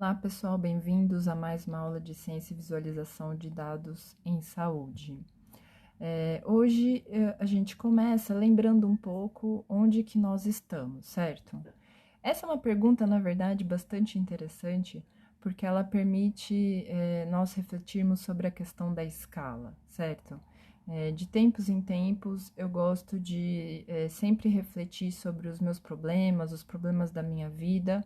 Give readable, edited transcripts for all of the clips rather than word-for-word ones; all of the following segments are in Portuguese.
Olá, pessoal, bem-vindos a mais uma aula de Ciência e Visualização de Dados em Saúde. Hoje a gente começa lembrando um pouco onde que nós estamos, certo? Essa é uma pergunta, na verdade, bastante interessante, porque ela permite nós refletirmos sobre a questão da escala, certo? De tempos em tempos, eu gosto de sempre refletir sobre os meus problemas, os problemas da minha vida,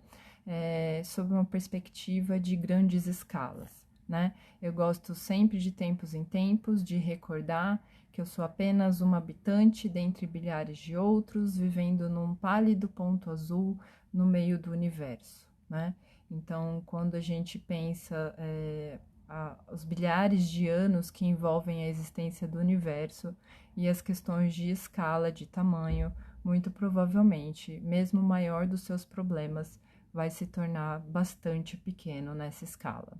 sob uma perspectiva de grandes escalas, né? Eu gosto sempre de tempos em tempos de recordar que eu sou apenas uma habitante dentre bilhares de outros, vivendo num pálido ponto azul no meio do universo, né? Então, quando a gente pensa os bilhares de anos que envolvem a existência do universo e as questões de escala, de tamanho, muito provavelmente, mesmo o maior dos seus problemas, vai se tornar bastante pequeno nessa escala.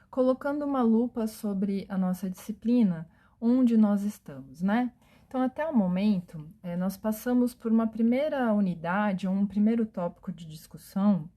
Colocando uma lupa sobre a nossa disciplina, onde nós estamos, né? Então, até o momento, nós passamos por uma primeira unidade, um primeiro tópico de discussão,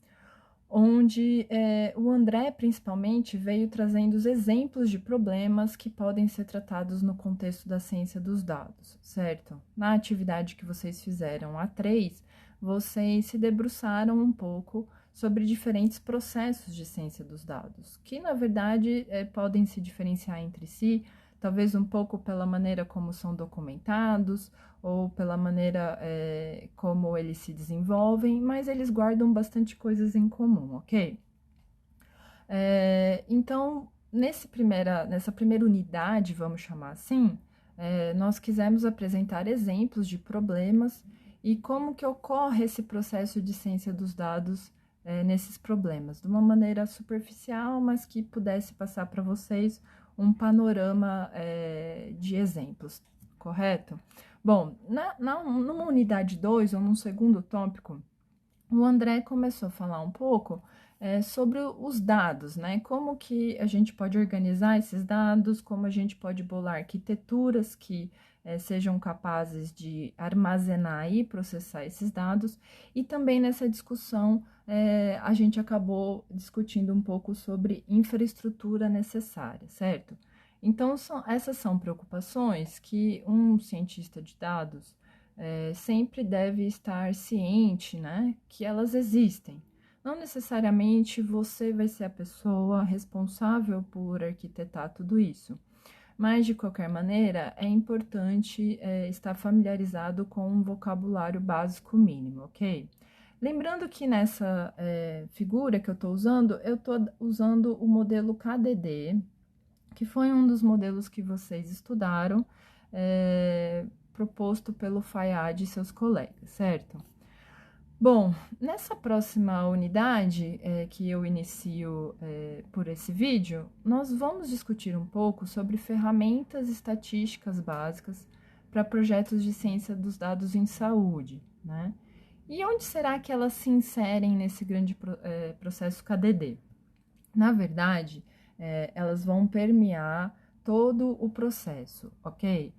onde o André, principalmente, veio trazendo os exemplos de problemas que podem ser tratados no contexto da ciência dos dados, certo? Na atividade que vocês fizeram, a 3, vocês se debruçaram um pouco sobre diferentes processos de ciência dos dados, que, na verdade, podem se diferenciar entre si, talvez um pouco pela maneira como são documentados, ou pela maneira como eles se desenvolvem, mas eles guardam bastante coisas em comum, ok? Então, nessa primeira unidade, vamos chamar assim, nós quisemos apresentar exemplos de problemas e como que ocorre esse processo de ciência dos dados nesses problemas, de uma maneira superficial, mas que pudesse passar para vocês um panorama de exemplos, correto? Bom, numa unidade 2 ou num segundo tópico, o André começou a falar um pouco sobre os dados, né? Como que a gente pode organizar esses dados, como a gente pode bolar arquiteturas que sejam capazes de armazenar e processar esses dados. E também nessa discussão a gente acabou discutindo um pouco sobre infraestrutura necessária, certo? Então, essas são preocupações que um cientista de dados sempre deve estar ciente, né, que elas existem. Não necessariamente você vai ser a pessoa responsável por arquitetar tudo isso, mas de qualquer maneira é importante estar familiarizado com um vocabulário básico mínimo, ok? Lembrando que nessa figura que eu estou usando o modelo KDD, que foi um dos modelos que vocês estudaram, proposto pelo Fayad e seus colegas, certo? Bom, nessa próxima unidade que eu inicio por esse vídeo, nós vamos discutir um pouco sobre ferramentas estatísticas básicas para projetos de ciência dos dados em saúde, né? E onde será que elas se inserem nesse grande processo KDD? Na verdade, elas vão permear todo o processo, ok?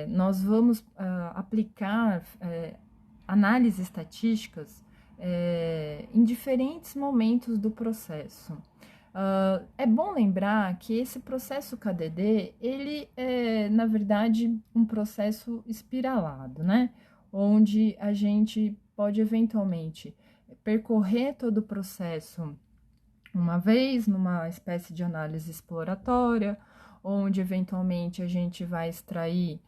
Nós vamos aplicar análises estatísticas em diferentes momentos do processo. É bom lembrar que esse processo KDD, ele é, na verdade, um processo espiralado, né? Onde a gente pode eventualmente percorrer todo o processo uma vez, numa espécie de análise exploratória, onde eventualmente a gente vai extrair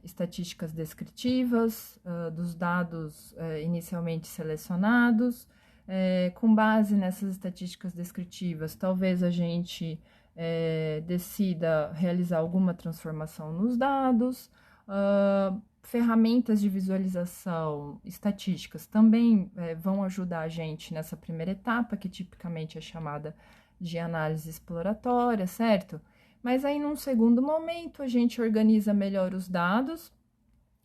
estatísticas descritivas dos dados inicialmente selecionados. Com base nessas estatísticas descritivas, talvez a gente decida realizar alguma transformação nos dados. Ferramentas de visualização estatísticas também vão ajudar a gente nessa primeira etapa, que tipicamente é chamada de análise exploratória, certo? Mas aí, num segundo momento, a gente organiza melhor os dados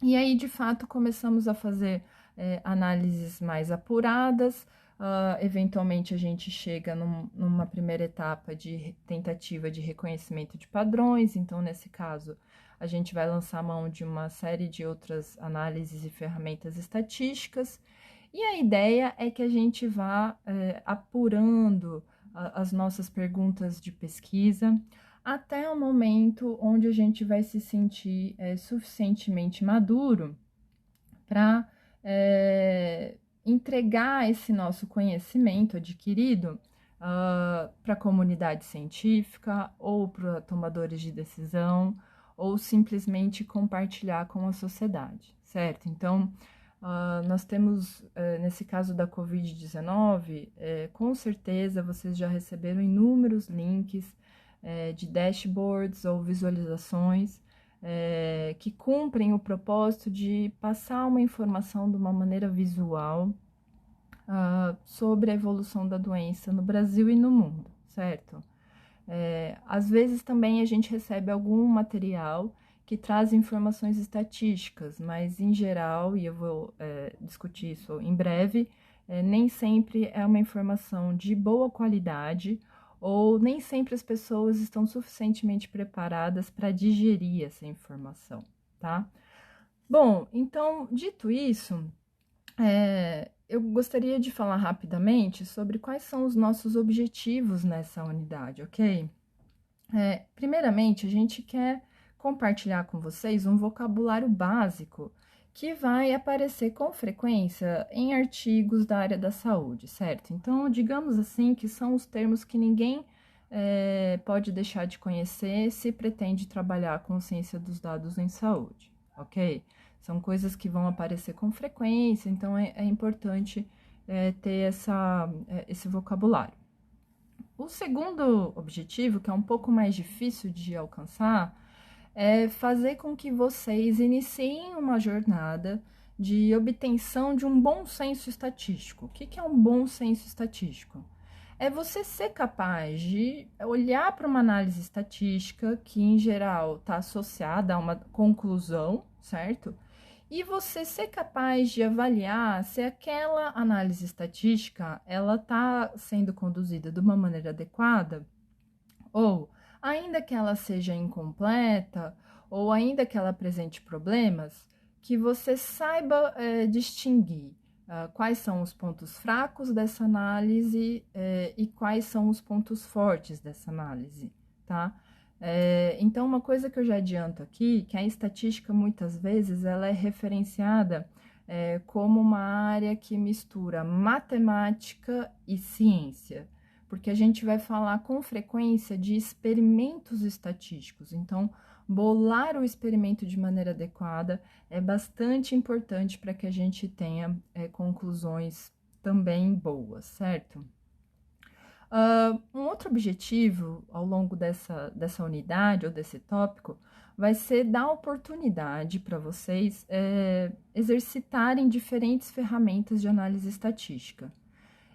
e aí, de fato, começamos a fazer análises mais apuradas. Eventualmente, a gente chega numa primeira etapa de tentativa de reconhecimento de padrões. Então, nesse caso, a gente vai lançar mão de uma série de outras análises e ferramentas estatísticas. E a ideia é que a gente vá apurando as nossas perguntas de pesquisa até o momento onde a gente vai se sentir suficientemente maduro para entregar esse nosso conhecimento adquirido para a comunidade científica ou para tomadores de decisão ou simplesmente compartilhar com a sociedade, certo? Então, nós temos, nesse caso da Covid-19, com certeza vocês já receberam inúmeros links de dashboards ou visualizações que cumprem o propósito de passar uma informação de uma maneira visual sobre a evolução da doença no Brasil e no mundo, certo? Às vezes também a gente recebe algum material que traz informações estatísticas, mas em geral, e eu vou discutir isso em breve, nem sempre é uma informação de boa qualidade ou nem sempre as pessoas estão suficientemente preparadas para digerir essa informação, tá? Bom, então, dito isso, eu gostaria de falar rapidamente sobre quais são os nossos objetivos nessa unidade, ok? Primeiramente, a gente quer compartilhar com vocês um vocabulário básico que vai aparecer com frequência em artigos da área da saúde, certo? Então, digamos assim que são os termos que ninguém pode deixar de conhecer se pretende trabalhar com ciência dos dados em saúde, ok? São coisas que vão aparecer com frequência, então é importante ter esse vocabulário. O segundo objetivo, que é um pouco mais difícil de alcançar, é fazer com que vocês iniciem uma jornada de obtenção de um bom senso estatístico. O que é um bom senso estatístico? É você ser capaz de olhar para uma análise estatística que, em geral, está associada a uma conclusão, certo? E você ser capaz de avaliar se aquela análise estatística ela está sendo conduzida de uma maneira adequada ou, ainda que ela seja incompleta ou ainda que ela apresente problemas, que você saiba distinguir quais são os pontos fracos dessa análise e quais são os pontos fortes dessa análise, tá? Então, uma coisa que eu já adianto aqui, que a estatística muitas vezes ela é referenciada como uma área que mistura matemática e ciência, porque a gente vai falar com frequência de experimentos estatísticos. Então, bolar o experimento de maneira adequada é bastante importante para que a gente tenha conclusões também boas, certo? Um outro objetivo ao longo dessa unidade ou desse tópico vai ser dar oportunidade para vocês exercitarem diferentes ferramentas de análise estatística.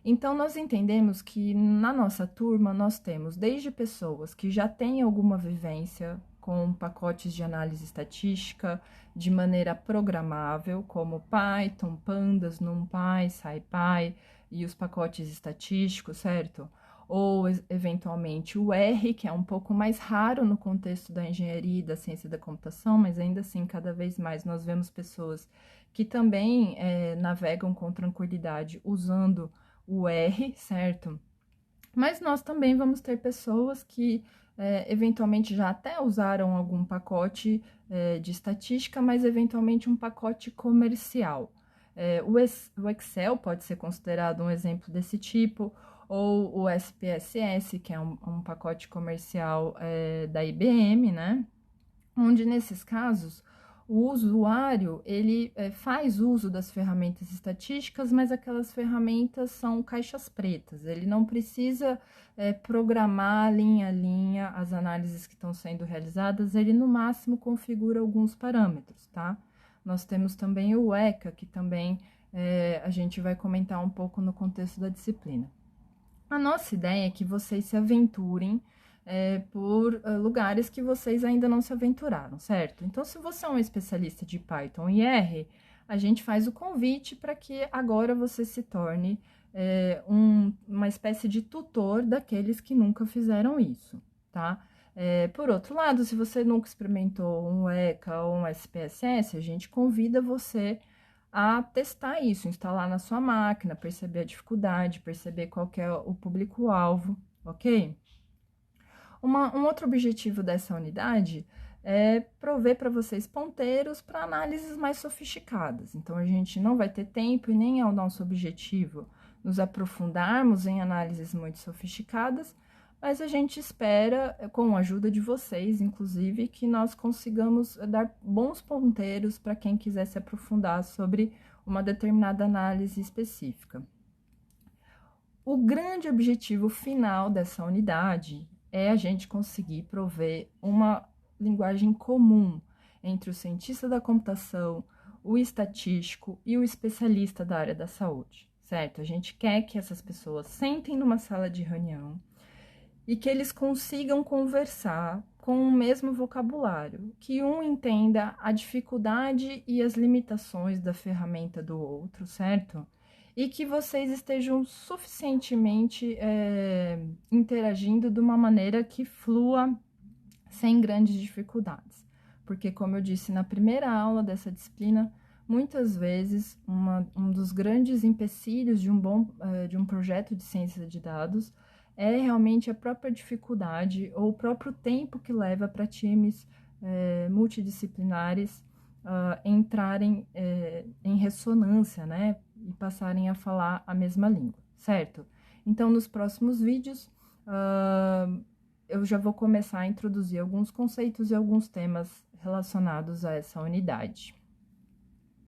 Então, nós entendemos que na nossa turma nós temos desde pessoas que já têm alguma vivência com pacotes de análise estatística de maneira programável, como Python, Pandas, NumPy, SciPy e os pacotes estatísticos, certo? Ou, eventualmente, o R, que é um pouco mais raro no contexto da engenharia e da ciência da computação, mas ainda assim, cada vez mais nós vemos pessoas que também navegam com tranquilidade usando o R, certo? Mas nós também vamos ter pessoas que eventualmente já até usaram algum pacote de estatística, mas eventualmente um pacote comercial. O Excel pode ser considerado um exemplo desse tipo, ou o SPSS, que é um pacote comercial da IBM, né? Onde nesses casos o usuário ele faz uso das ferramentas estatísticas, mas aquelas ferramentas são caixas pretas. Ele não precisa programar linha a linha as análises que estão sendo realizadas. Ele no máximo configura alguns parâmetros, tá? Nós temos também o ECA, que também a gente vai comentar um pouco no contexto da disciplina. A nossa ideia é que vocês se aventurem por lugares que vocês ainda não se aventuraram, certo? Então, se você é um especialista de Python e R, a gente faz o convite para que agora você se torne uma espécie de tutor daqueles que nunca fizeram isso, tá? Por outro lado, se você nunca experimentou um ECA ou um SPSS, a gente convida você a testar isso, instalar na sua máquina, perceber a dificuldade, perceber qual que é o público-alvo, ok? Um outro objetivo dessa unidade é prover para vocês ponteiros para análises mais sofisticadas. Então, a gente não vai ter tempo e nem é o nosso objetivo nos aprofundarmos em análises muito sofisticadas, mas a gente espera, com a ajuda de vocês, inclusive, que nós consigamos dar bons ponteiros para quem quiser se aprofundar sobre uma determinada análise específica. O grande objetivo final dessa unidade é a gente conseguir prover uma linguagem comum entre o cientista da computação, o estatístico e o especialista da área da saúde, certo? A gente quer que essas pessoas sentem numa sala de reunião e que eles consigam conversar com o mesmo vocabulário, que um entenda a dificuldade e as limitações da ferramenta do outro, certo? E que vocês estejam suficientemente interagindo de uma maneira que flua sem grandes dificuldades. Porque, como eu disse na primeira aula dessa disciplina, muitas vezes um dos grandes empecilhos de um projeto de ciência de dados é realmente a própria dificuldade ou o próprio tempo que leva para times multidisciplinares entrarem em ressonância, né? E passarem a falar a mesma língua, certo? Então, nos próximos vídeos, eu já vou começar a introduzir alguns conceitos e alguns temas relacionados a essa unidade.